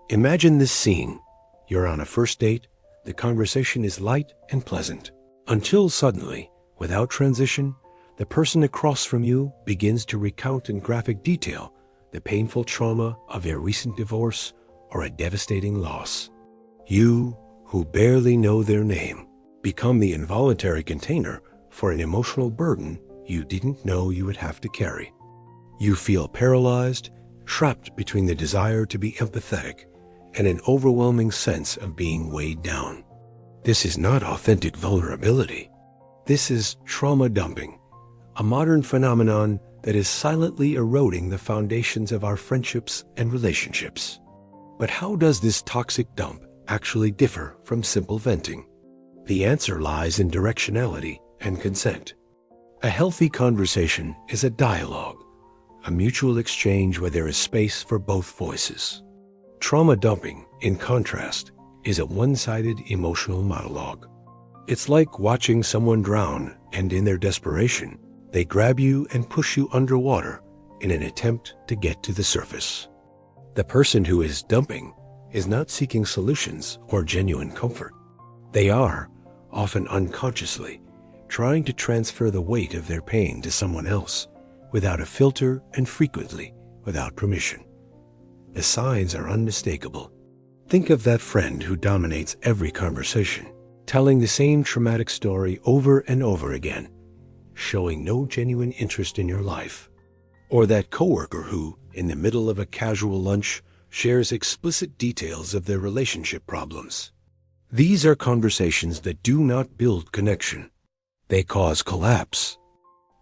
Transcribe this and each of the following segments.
Imagine this scene. You're on a first date. The conversation is light and pleasant. Until suddenly, without transition, the person across from you begins to recount in graphic detail the painful trauma of a recent divorce or a devastating loss. You, who barely know their name, become the involuntary container for an emotional burden you didn't know you would have to carry. You feel paralyzed, trapped between the desire to be empathetic and an overwhelming sense of being weighed down. This is not authentic vulnerability. This is trauma dumping, a modern phenomenon that is silently eroding the foundations of our friendships and relationships. But how does this toxic dump actually differ from simple venting? The answer lies in directionality and consent. A healthy conversation is a dialogue, a mutual exchange where there is space for both voices. Trauma dumping, in contrast, is a one-sided emotional monologue. It's like watching someone drown, and in their desperation, they grab you and push you underwater in an attempt to get to the surface. The person who is dumping is not seeking solutions or genuine comfort. They are, often unconsciously, trying to transfer the weight of their pain to someone else without a filter and frequently without permission. The signs are unmistakable. Think of that friend who dominates every conversation, telling the same traumatic story over and over again, showing no genuine interest in your life. Or that coworker who, in the middle of a casual lunch, shares explicit details of their relationship problems. These are conversations that do not build connection. They cause collapse.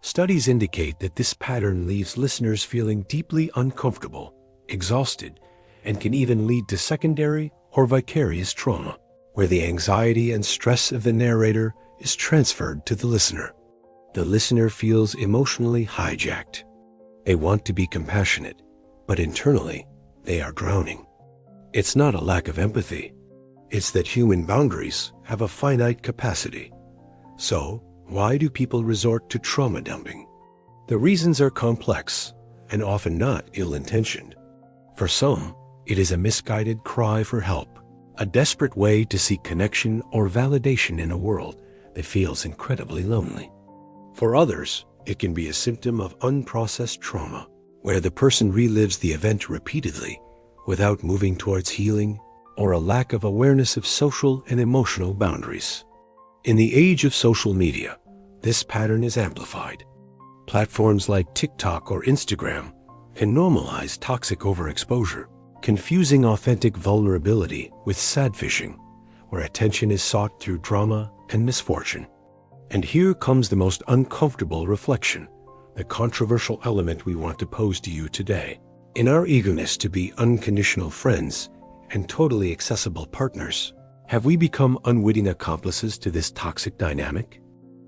Studies indicate that this pattern leaves listeners feeling deeply uncomfortable, exhausted, and can even lead to secondary or vicarious trauma, where the anxiety and stress of the narrator is transferred to the listener. The listener feels emotionally hijacked. They want to be compassionate, but internally, they are drowning. It's not a lack of empathy. It's that human boundaries have a finite capacity. So, why do people resort to trauma dumping? The reasons are complex and often not ill-intentioned. For some, it is a misguided cry for help, a desperate way to seek connection or validation in a world that feels incredibly lonely. For others, it can be a symptom of unprocessed trauma, where the person relives the event repeatedly without moving towards healing, or a lack of awareness of social and emotional boundaries. In the age of social media, this pattern is amplified. Platforms like TikTok or Instagram can normalize toxic overexposure, confusing authentic vulnerability with sadfishing, where attention is sought through drama and misfortune. And here comes the most uncomfortable reflection, the controversial element we want to pose to you today. In our eagerness to be unconditional friends and totally accessible partners, have we become unwitting accomplices to this toxic dynamic?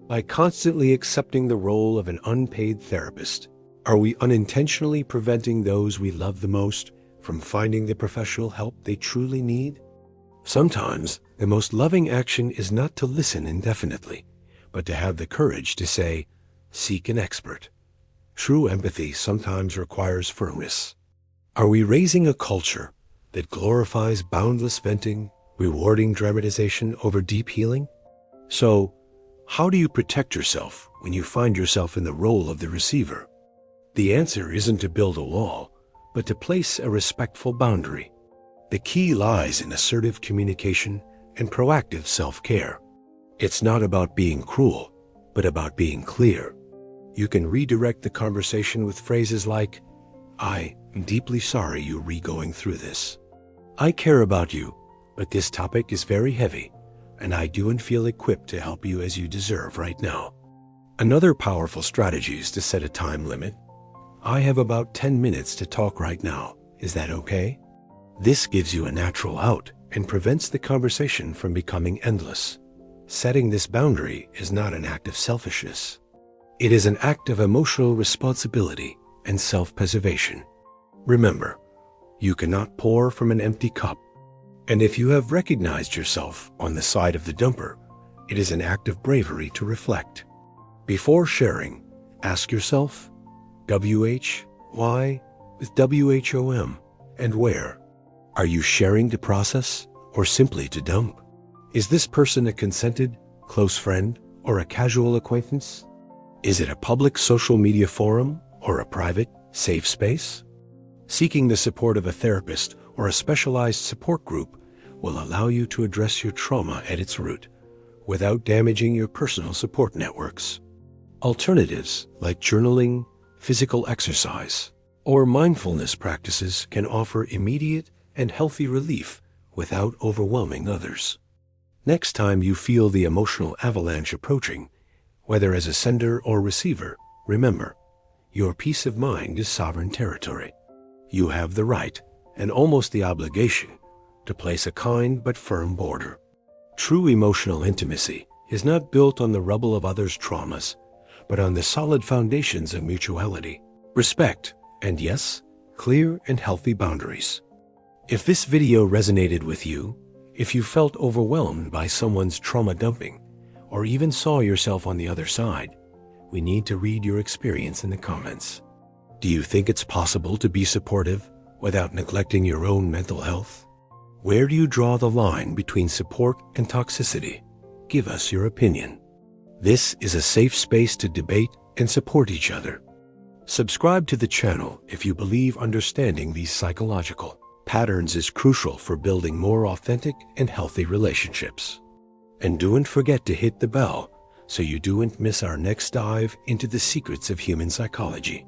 By constantly accepting the role of an unpaid therapist, are we unintentionally preventing those we love the most from finding the professional help they truly need? Sometimes, the most loving action is not to listen indefinitely, but to have the courage to say, "Seek an expert." True empathy sometimes requires firmness. Are we raising a culture that glorifies boundless venting, rewarding dramatization over deep healing? So, how do you protect yourself when you find yourself in the role of the receiver? The answer isn't to build a wall, but to place a respectful boundary. The key lies in assertive communication and proactive self-care. It's not about being cruel, but about being clear. You can redirect the conversation with phrases like, "I am deeply sorry you're going through this. I care about you, but this topic is very heavy, and I don't feel equipped to help you as you deserve right now." Another powerful strategy is to set a time limit. "I have about 10 minutes to talk right now. Is that okay?" This gives you a natural out and prevents the conversation from becoming endless. Setting this boundary is not an act of selfishness. It is an act of emotional responsibility and self-preservation. Remember, you cannot pour from an empty cup. And if you have recognized yourself on the side of the dumper, it is an act of bravery to reflect. Before sharing, ask yourself, WH, why with WHOM, and where? Are you sharing to process or simply to dump? Is this person a consented, close friend or a casual acquaintance? Is it a public social media forum or a private, safe space? Seeking the support of a therapist or a specialized support group will allow you to address your trauma at its root without damaging your personal support networks. Alternatives like journaling, physical exercise, or mindfulness practices can offer immediate and healthy relief without overwhelming others. Next time you feel the emotional avalanche approaching, whether as a sender or receiver, remember, your peace of mind is sovereign territory. You have the right, and almost the obligation, to place a kind but firm border. True emotional intimacy is not built on the rubble of others' traumas, but on the solid foundations of mutuality, respect, and yes, clear and healthy boundaries. If this video resonated with you, if you felt overwhelmed by someone's trauma dumping, or even saw yourself on the other side, we need to read your experience in the comments. Do you think it's possible to be supportive without neglecting your own mental health? Where do you draw the line between support and toxicity? Give us your opinion. This is a safe space to debate and support each other. Subscribe to the channel if you believe understanding these psychological patterns is crucial for building more authentic and healthy relationships. And don't forget to hit the bell so you don't miss our next dive into the secrets of human psychology.